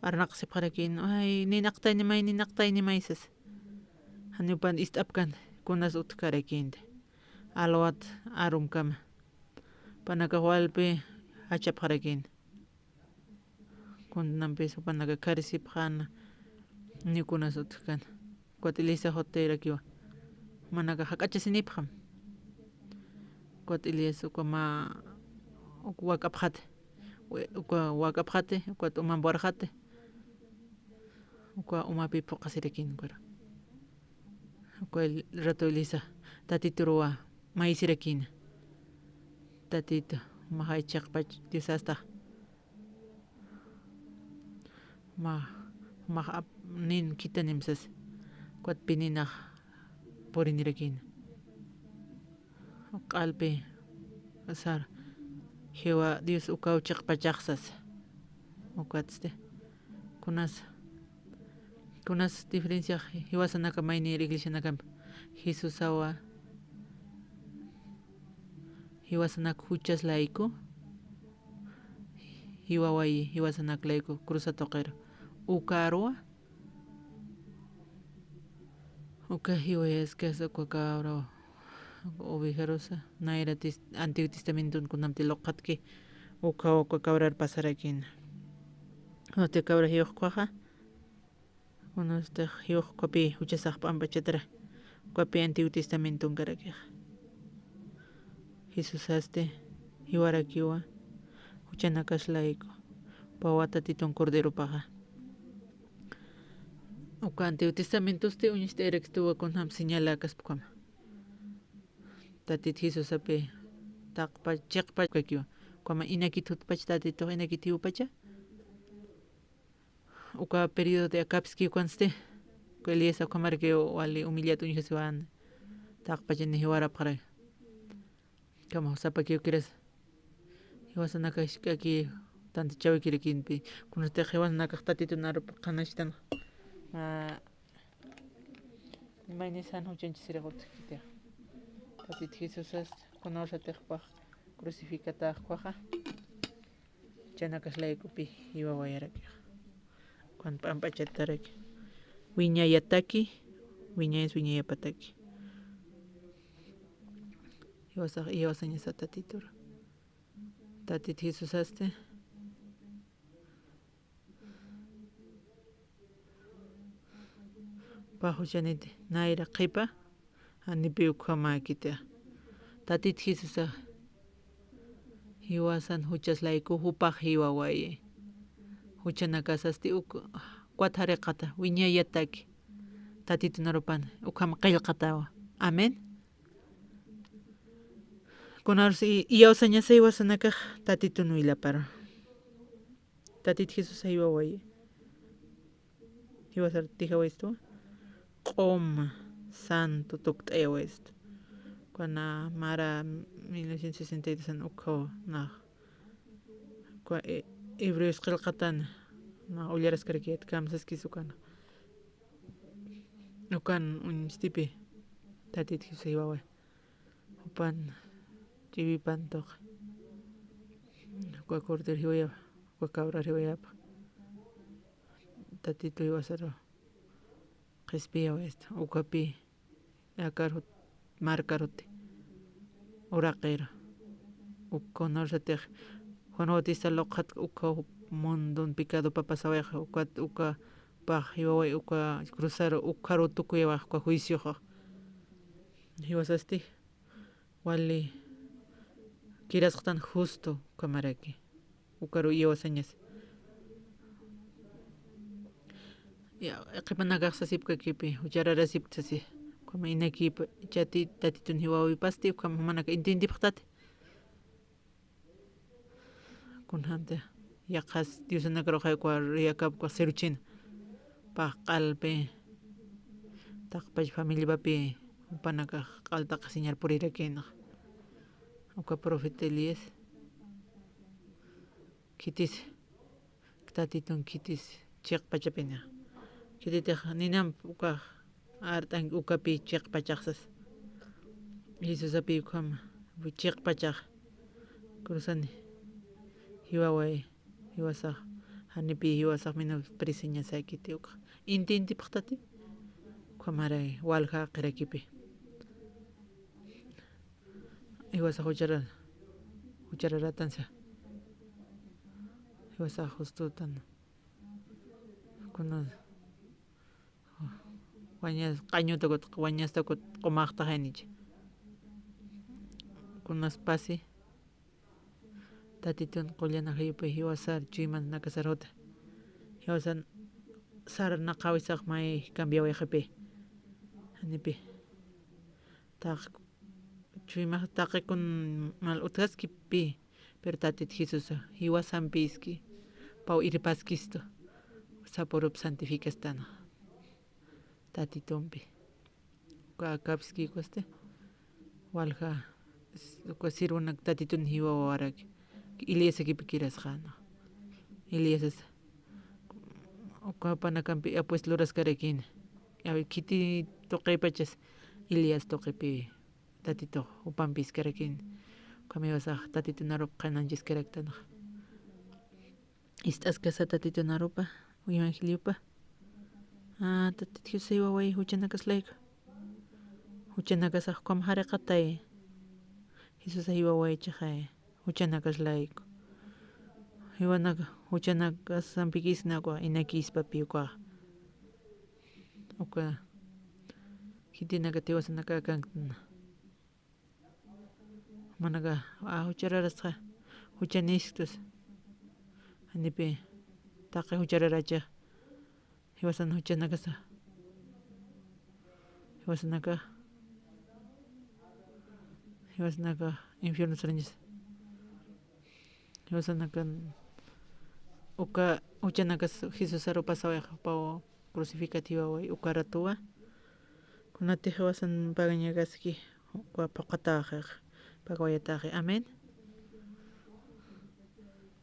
arnaqsipqarakin ay ninaqtaynimaysas haniupan ist'apkan kunas utkarakinta alwat arumkama panaka walpi hachapqarakin kunanpis panaka karisipqana nikunas utkana kuat Eliasaq hutirakiwa manaka hak'achasinipqam kuat Elias ukama wakapqata uka wakapqata kuat umanpi warqata uka umapi puqasirakinkura uka rato Eliasaq tatituruwa maysirakina tatito maqay chiqpach Diosastaq maq nin kita nimsas kuat pininaq purinirakina q'alpi sar hiwa Dios ukaw chiqpachaqsas ukats'ti kunas diferencia hiwasanaka maynir iglesianakampi Jesusawa hiwasanaka huchaslayku hiwawayi hiwasanaklayku cruzatuqira ukaruwa uka hiwayaskas uka cabra ovejarosa nayra Antiguo Testamento kunanpi luqatki uka cabrar pasarakina uti cabra hiwaqpaqa unastiq hiwaqpapi huchasaq p'ampachatara ukapi Antiguo Testamento karakiq Jesusasti hiwarakiwa huchanakashlayku pawata titun corderopaqa uka Antiguo Testamentosti uñishta erekstuwakunapi señalakaspakama tatit Jesusapi taqpa chiqpa kakiwa kuama inakita hutpacha tatito inakita hiupacha uka periodo de akapski konste ko Elias akamarke wali humillatu uñhasiwan taqpachani hiwarapqara kama sapakiyo kiras hiwasanakashkaki tanto chawikirikinpi kunasta hiwasanakaq tatito narupa qanashtan maynisan huchanchisiraqutaq tatit Jesusas conorsatiqpaq crucificataqpaqa chanakashlaykupi hiwawayarakiq Cuando pampachataraki. Wiñayataki. Wiñayas wiñayapataki. Iwasañasa tatitura. Tatit Jesus aste. Pahuchanite. Naira qipa. Anipi ukhamakita. Tatit Jesus hiwasan huchaslayku hupaq hiwawaye. Huchanakasasti cuatariqata wiñayataki. Tatitunarupan ukhama qillqatawa. Amén. Kunaros iyawsañasa hiwasanakaq tatitun willapara. Tatit Jesus hiwawaye. Hiwasar tijawayistu. Qoma santo tukt'ayawa esto. Cuando mara 1962 ukho na Hebreos qillqatana na ullaraskarkiyat kamsaskisukana. Ukan unstipi tatit Jesus hiwawa. Upan chivipan toq. Ukwa cordero hiwaya. Ukwa cabra hiwayapa. Tatito hiwasaro. Qispiyawa esto. Ukapi yakarut markaruti. Uraqero. Ukonorsatej. Juan Bautista loqat uka mondon picado papasaweja. Uka paj hiwaway uka cruzaro ukarutukuyawaj kwa juicioja. Hiwasasti. Wali kirasqtan justo kamaraki. Ukaru iyawasañas. Ya qipanakaqsasipka kipi uchararasiptasi. Como inakipa chati tatitun hiwawipasti ukama manaka intindipaqtati. Kunhanta yaqas diosanakaraqay kwa riyakapqa seruchina. Paqalpi taqpach familiapapi upanakaq q'altaqa señal purirakina. Uka profeta Elías kitis tatitun kitis chiqpachapina. Kititaq ninam uka hartan ukapi chiqpachaqsas. Jesusapi ukama chiqpachaq cruzani. Hiwaway hiwasaq hanipi hiwasaq menospreciañasaykiti uka intintipaqtati ukamaray walja qirakipi. Hiwasaq huchararatansa. Hiwasaq justutan kuno wañas qañutakut wañastakut qumaqta haynich. Kunas pasi tatitun qullana hayupi hiwasar chuyman nakasarota. Hiwasan sar naqawisaq may cambiaway hapi. Hanipi. Taq chuymaq taqikun mal utqaskipi pero tatit Jesus hiwasan piski pau iripaskisto. Saporup santificastana. Tatitumpi. Ka kapski koste. Walja ko sirvunak tatitun hiwawaraki. Elías equipi kirasqana. Elías ukapanakampi apuest lurasqarakina. Kiti toqaypachas Elías toqaypi tatito upampis karakin. Kamiwasaq tatitunarup qananchiskaraktana. Istasqasa tatitunarupa evangeliopa. Tatit Jesus hiwaway huchanakaslayka. Huchanakasaq kamhariqatay. Jesus hiwaway chaqay huchanakaslayku. Hiwanaka huchanakasampikisna kwa inakispapi uka. Uka hitinaka tiwasanaka kankana. Manaka huchararasqa huchanistus. Hanipi taqay huchararacha. Hiwasan huchanakasa. Hiwasanaka infierno sarañas. Hiwasanaka uka huchanakas Jesus aropasaway pao crucificativa way ukaratuwa. Kunati hiwasan pagañagaski kwa paqataqa pagawayataqa. Amén.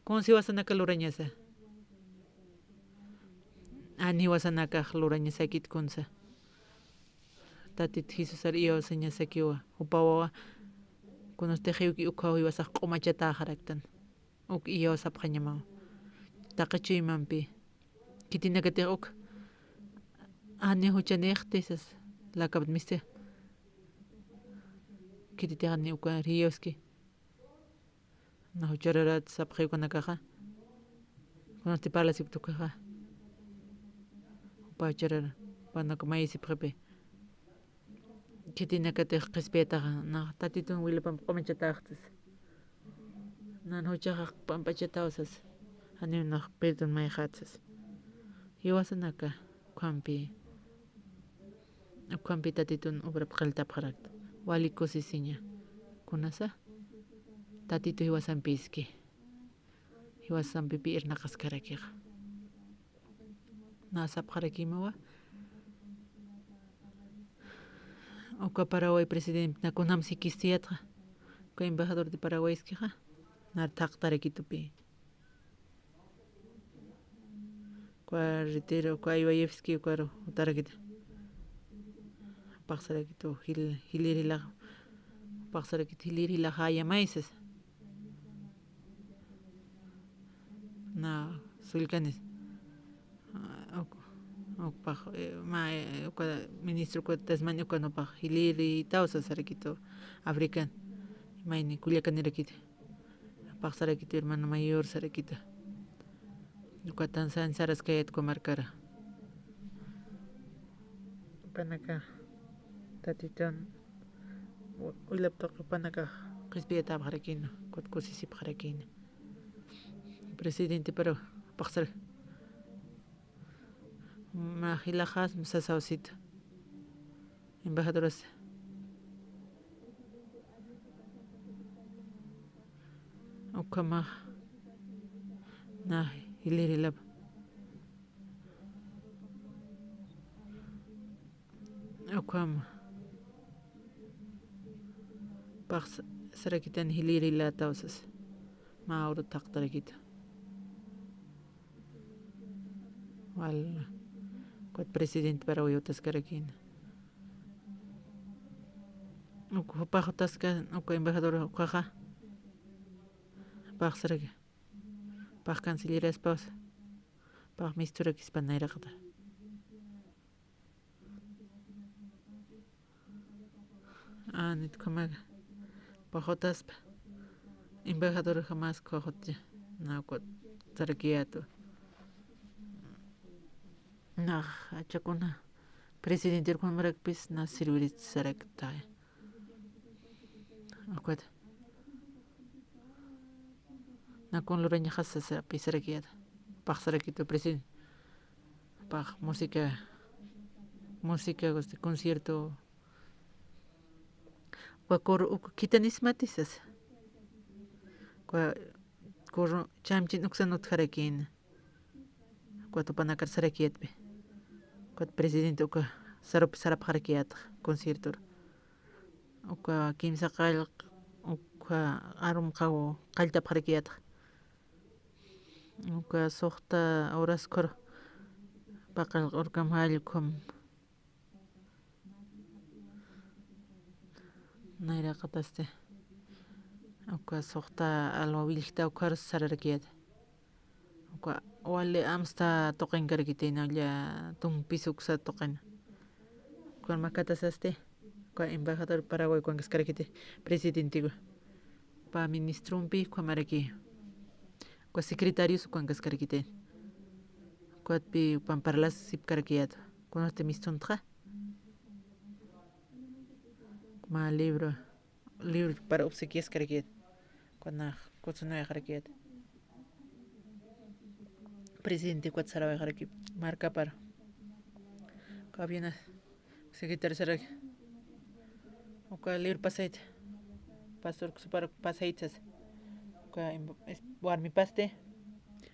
Kun siwasanaka lurañasa. Ani wasanaka lurañasakit kunsa. Tatit Jesus iyawasañasakiwa upawawa kunos tejiwki ukawi wasaq q'umachata haraktan. Iyawasapqañamaw. Taqachuymanpi kitina kateok ani huchanextesas la kabmiste kititani uka rioski na huchararat sapre kuna kaja kuna te parla sip tukaja pa charar pana kamay sip prepe kitina kate respeta na tatitun wila pam komechatachtes nan huchaja pampachatausas ani na pedon may hatsas iwasanaka kwampi tatitun ubra qalta parak waliko sisiña kunasa tatitu iwasan piski iwasan pipi irnaqas karakiq nasap qarakimawa uka Paraguay presidente nakunam sikistiyatqa uka embajador de Paraguay iskiqa nar taqtarakitupi kwa retiro kwa Iwayevski kwa utarakita paqsarakito hilirila paqsarakito hilirila haya maisas na sulkanes ukpaq uka ministro kwa Tasmania uka nopaq hiliri tawsas sarakito africano mayni Culiacanirakita paqsarakito hermano mayor sarakita uka Tanzania Saraskayat comarcara panaka tatitan uylaptaqa panaka qispiyata parakino kutkusisip parakino presidente pero paqsar mahilajas sasawsita embajadoras ukama na hilerilab ukama paqsa sarakitan hilirila tawsas mauro taqtarakita wal kuat presidente Paraguay utascarakina uku paq utasca uka embajador ukaqa paqsaraka paq cancilleras paus paq misturakis panayraqta anit kamaga paq utaspa embajador jamás kojotya na kuat sarakiyato na achakuna presidente kunmarakpis na servirit sarakta akwat na con loraña hasasa pisarakiyata paqsarakito presidente paq música concierto wakor kitanismatisas kwa kor chamchin uksanut harakina kwa tupanakar sarakiyatpi kwa presidente uka sarap harakiyat concierto uka kimsa qall uka arum qaw qallta harakiyat uka soqta horas kor paqal urkam hallkum nayra qataste uka soqta alwawilta ukar sararakiyat uka wale amsta toqen karkitina ya tumpis uksa toqen kuan makatasaste kwa embajador Paraguay kuan kaskarkite presidente pa ministrumpi kwa maraki kwa secretarios kuan kaskarkite kuatpi pamparlas sip karkiyat kunaste mistunqa ma libro para obsequias karkiyat kuana kutsunoya karkiyat presidente kuat sarawa karki marca para kabina secretario sarak uka libro pasait pastor super pasaitas uka warmi paste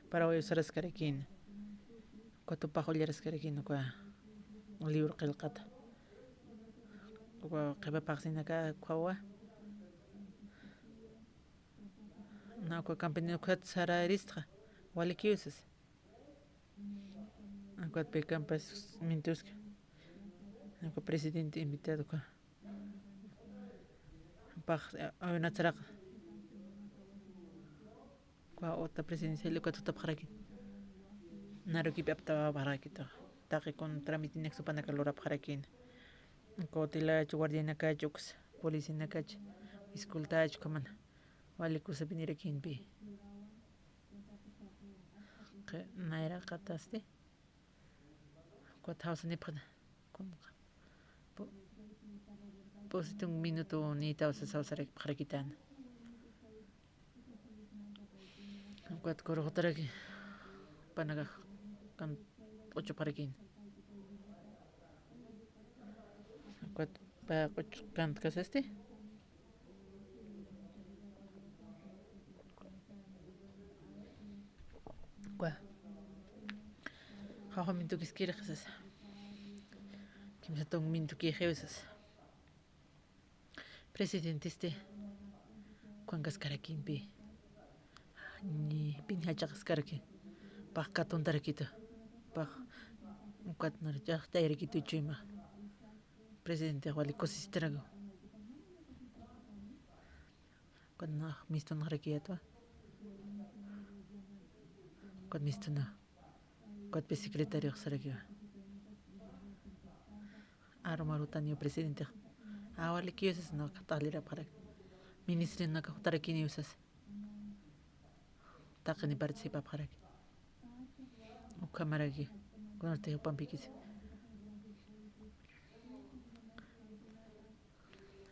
para hoy saras karkin kuatu pajoleras karkin uka libro qilqata uka qeba paqsinaka kwawa na uka campaña ukat sararistqa walikiusas akwat pe campas mintuska uka presidente invitado ka paq ayunatsaraq kwa otra presidencia uka tutapaqraki naruki apta barakito taki con trámite nexo pana calora parakin kotila guardiana kachux policía kach escoltach kaman wali kusa binirakin bi naira kataste kuat house ni pana con posito un minuto ni tausa sausarek parakitan kuat korotaraki panaga kan 8 parakin kuat pa 8 kan kasaste kuat haho mintu kiskira kasas kimsa tong mintu ki heusas presidente este kuan kaskarakin bi ni pin hacha kaskaraki pa katun tarakita pa kuat nar ja tayrakito chima presidente wali kosistrago kuat na misto narakiato kuat misto na kuat pe secretario sarakiwa aromarutanio presidente wali kiyosas no katalira para ministro na tarakini usas takani participa para ukamaragi kunarte pampikis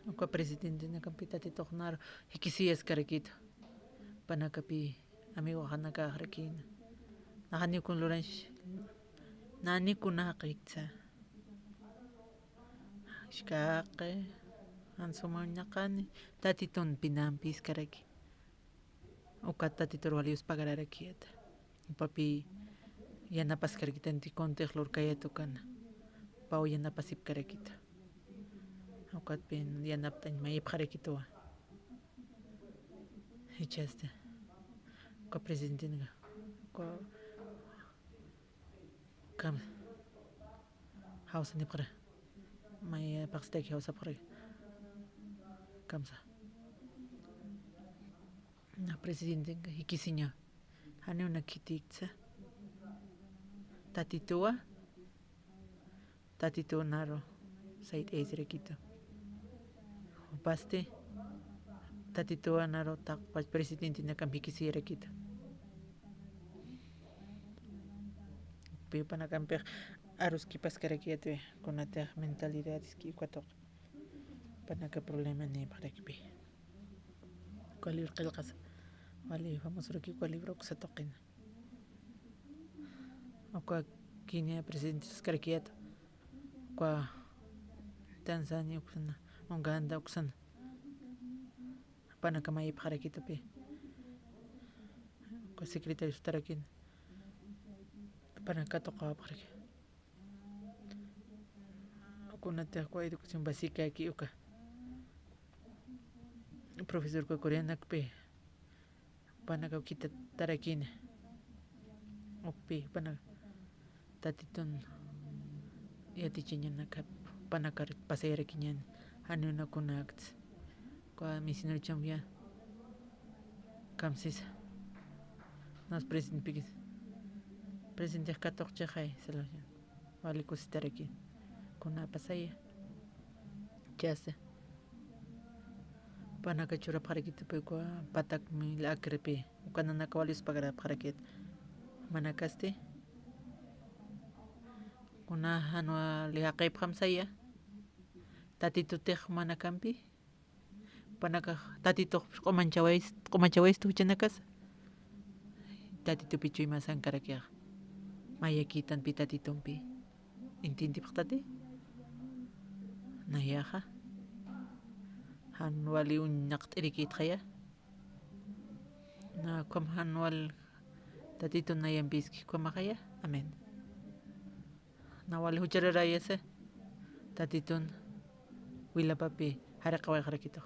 uka presidente na kampitati toknar hikisias karakito panakapi amigo hanaka harakin nahani kun loransh nani kuna qitsa shkaqe ansumanyaqani tatiton pinampis karaki uka tatitor valios pagararakieta papi yanapas karkitanti konteq lurkayato kana pau yanapasip karakita ukat pin yanaptan mayip karakitoa hichaste uka presidente nga uka kam house ni para may paksteki house para kamsa na presidente nga hikisinya hani una kitiksa tatitua naro sait ezrekito paste tatitua naro tak presidente na kampikisira kita pe pana kamper arus kipas karakiate con la mentalidad ki kwatok panaka problema ni para kipi kuali qilqas wali famoso ki kuali bro kusatoqin akwa Kenia presidente karakiato kwa Tanzania uksana Uganda uksana panaka mai parakito pe kwa secretario starakin panaka toqa paraki kuna te kwa educación básica aquí uka profesor ko coreana pe panaka kita tarakin opi panaka tatiton yatichinya nakap panaka pasera kinyan hanuna kunakt kwa misinor chambia kamsis nos presidente katok chakhay saloyan wali kusitaraki kuna pasaya chase panaka chura parakit pe kwa patak mi lakrepe ukana nakawalis pagara parakit manakaste kuna hanwa lihaqip khamsaya tatito tek manakampi panaka tatito qomanchawais tu chanakas tatito pichuy masan karakia mayakitan pi tatitompi intinti paqtati nayaja hanwali unnaqt'irikit qaya na kom hanwal tatito nayampiski komaqaya amen nawali huchararayase tatiton wilapapi haraqaway harakito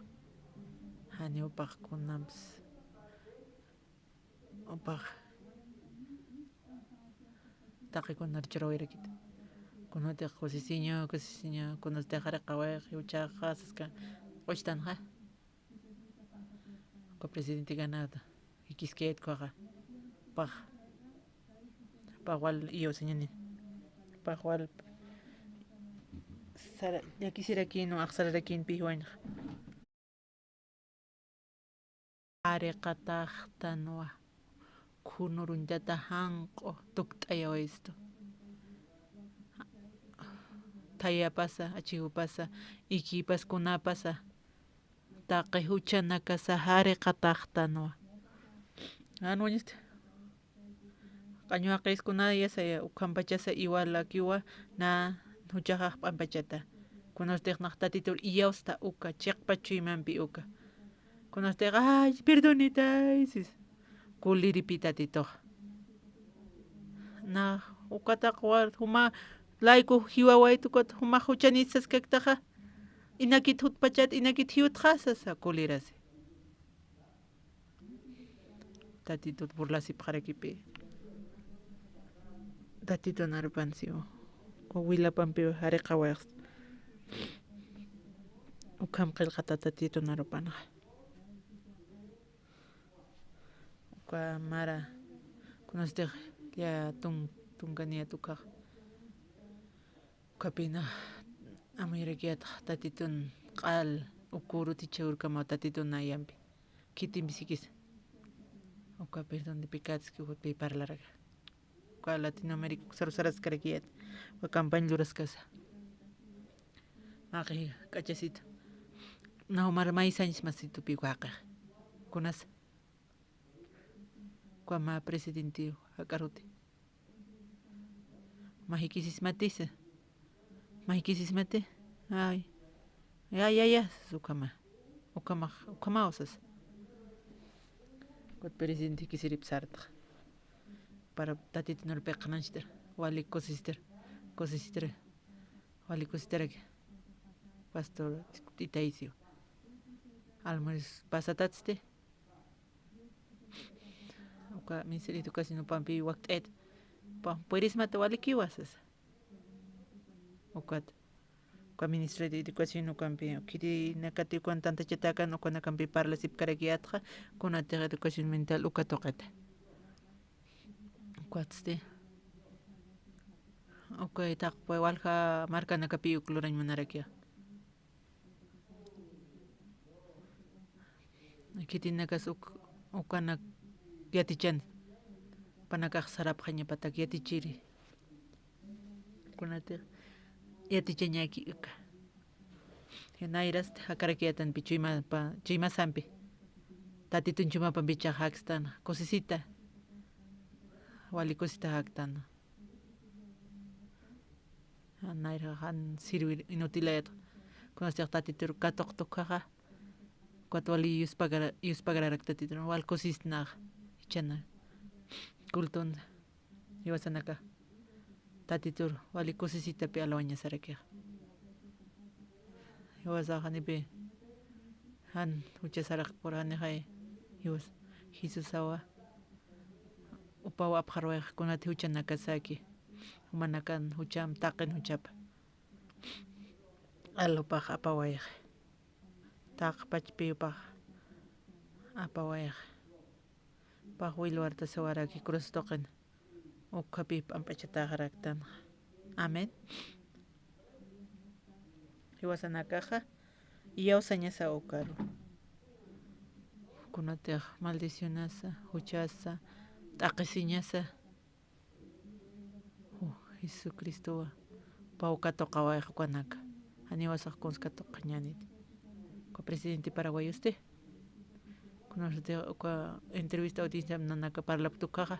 hani upaq kunams upaq taqi kunar churawirakito kunate qusisiño kunate haraqaway yuchaqa saska q'ushtanja ko presidente ganado ikisket kwaqa paq Pagual iyo señani. Pagual sara ya quisiera aquí no axar aquí en pijuan. Areqataqtanwa kunurunllata hanq'u tukt'ayaw esto. Taya pasa, achihu pasa, ikipas kunapasa. Taqi huchanaka sahare qataqtanwa. No este. Qañuqa iskunaya yasaya ukhampachasa iwala kiwa na huchaqaq p'ampachata. Kunastiq naqtatitur iyawsta uka chiqpachuymanpi uka. Kunastiq ay perdonita isis. Kuliripita titoq. Na ukataq war huma laiku hiwawaytukata huma huchanisas kaktaqa. Inakit hutpachat inakit hiutqasasa kulirasi. Tatitut burlasip qarakipi. Tatito narpansiu. Wila pampi hariqa wayaqs. Ukam qillqata tatito narupana. Uka mara kunastiq ya tunkaniya tukaq. Ukapina amuyrikiyata tatitun q'al ukuru tichawurkama tatitun nayampi. Kitin bisikis. Uka perdón de picados que fue parlara. Uka Latinoamérica sarusaras karakiyat. Uka campaña duras casa. Aqi kachasito. No mar mais años más tu piwaqa. Kunas. Kuama presidente akaruti. Mahikisis matisa. Mahikisis mate. Ay. Ya. Ukama osas. Kuat presidente kisirip sarta. Para tatito no peqananchter. Wali kosister. Wali kosister. Pastor Titaisio. Almuerzo pasatatste. Uka ministro de educación no pampi waqt puedes mata wali kiwasas. Uka ministro de educación no campi kiri nakati kuan tanta chetakan no kuan campi parla sip karakiatra con educación mental uka toqeta. Ukaste. Uka tak walha marca nakapi ukluran manarakia. Kitinakas ukanak yatichan panakaq sarap qaña patak yatichiri kunate yatichañaki uka yanairas hakarakiyatan chuyma sampi tatitun chumapa bicha hakstan cosisita wali cosita haktana naira han sirvir inutilayat kunastiq tatitur katoqtuqaqa Cuatwali yuspagara tatitur wal cosisnaq chana kultun iwasanaka tatitur wali cosisita pe alawaña sarakiq iwasaqanipi han huchasaraq purani hay iwas Jesusawa upawa apharwayq kunati huchanaka saki humanakan hucham taqin huchapa alupaq apawayq taqpachpi upaq apawayq Pahuiluarta sewaraki cruz toquen ukapi pampachataqa Amen. Iwasanakaqa yawsañasa ukaru. Kunatiq maldicionasa, huchasa, taqisiñasa. Jesucristo paukato qawayqa kuanaka. Aniwasaq kunskato qañanit. Ko presidente Paraguay usted. Kunarte uka entrevista audiencia nanaka parlaptukaqa.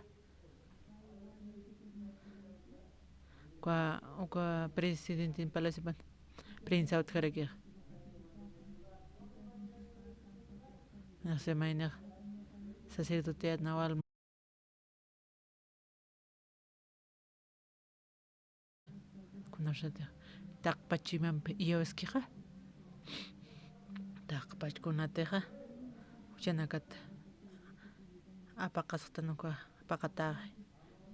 Uka presidente en Palacio prensa utjarakiq. Naqsi maynaq sacerdote nawal kunashata taqpachimanpi iyawaskiqa taqpachkunatiqa huchanakata apaqasqtanuqa apaqataqa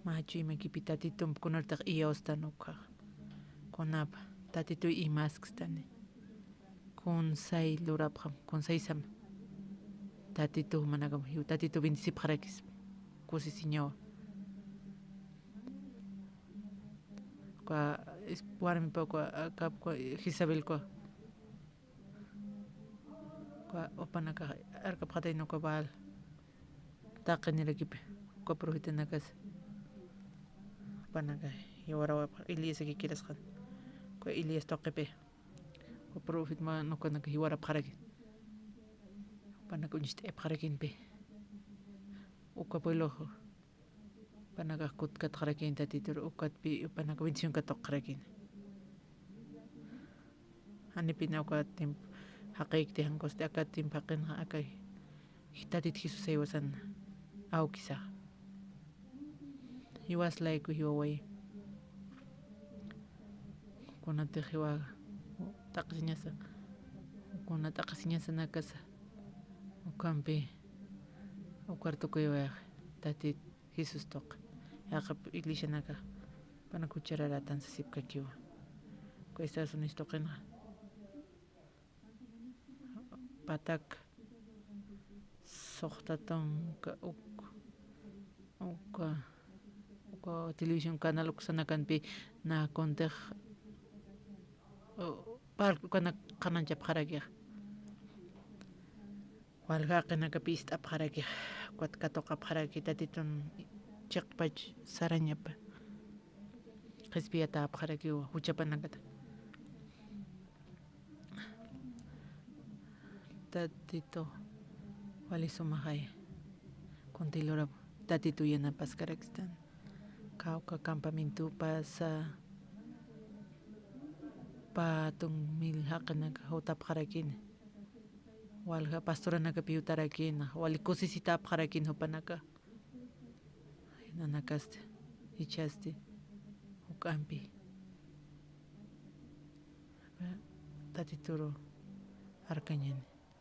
machuyman kipi tatitum kunartaq iyawstanuqa kunapa tatituy imaskstani kunsay lurapqam kunsaysam tatitu manakam tatitu 25 qarakis kusisiñawa kwa warmi pa kwa kap kwa Isabel kwa opanaka arka phatay no kwa bal taqinira kipe kwa profitana kas opanaka yawara Elias ki kiras khan kwa Elias toqepe kwa profit ma no kwa nak hiwara pharaki opanaka uniste epkharakin pe ukwa pueblo panaka kut kat kharakin tatitur ukat pi panaka 21 kat kharakin hani pina kwa tim haqik te hankoste akat tim paqin akay hitatit Jesus ay wasan aw kisa he was like hiwa way kuna te hiwa taqsinyasa kuna taqsinyasa nakasa ukampi ukarto ko yawa tatit Jesus toq yaqap iglesia naka pana kuchararatan sa sipka kiwa ko Estados Unidos toqina patak soqtatong ka television canal uksanakanpi na kontej par kana qanancha pharaki walga qinaka pista pharaki kwat katoqa pharaki tatitun chiqpach sarañapa qhispiyata pharaki huchapanakata tatito wali sumaqay kuntilora tatitu yanapas karakistan kauka campamento pasa patong mil haqinaka hutap kharakin walga pastoranaka piutarakin wali kusisita kharakin hupanaka nanakaste ichaste ukampi tatituro arkañani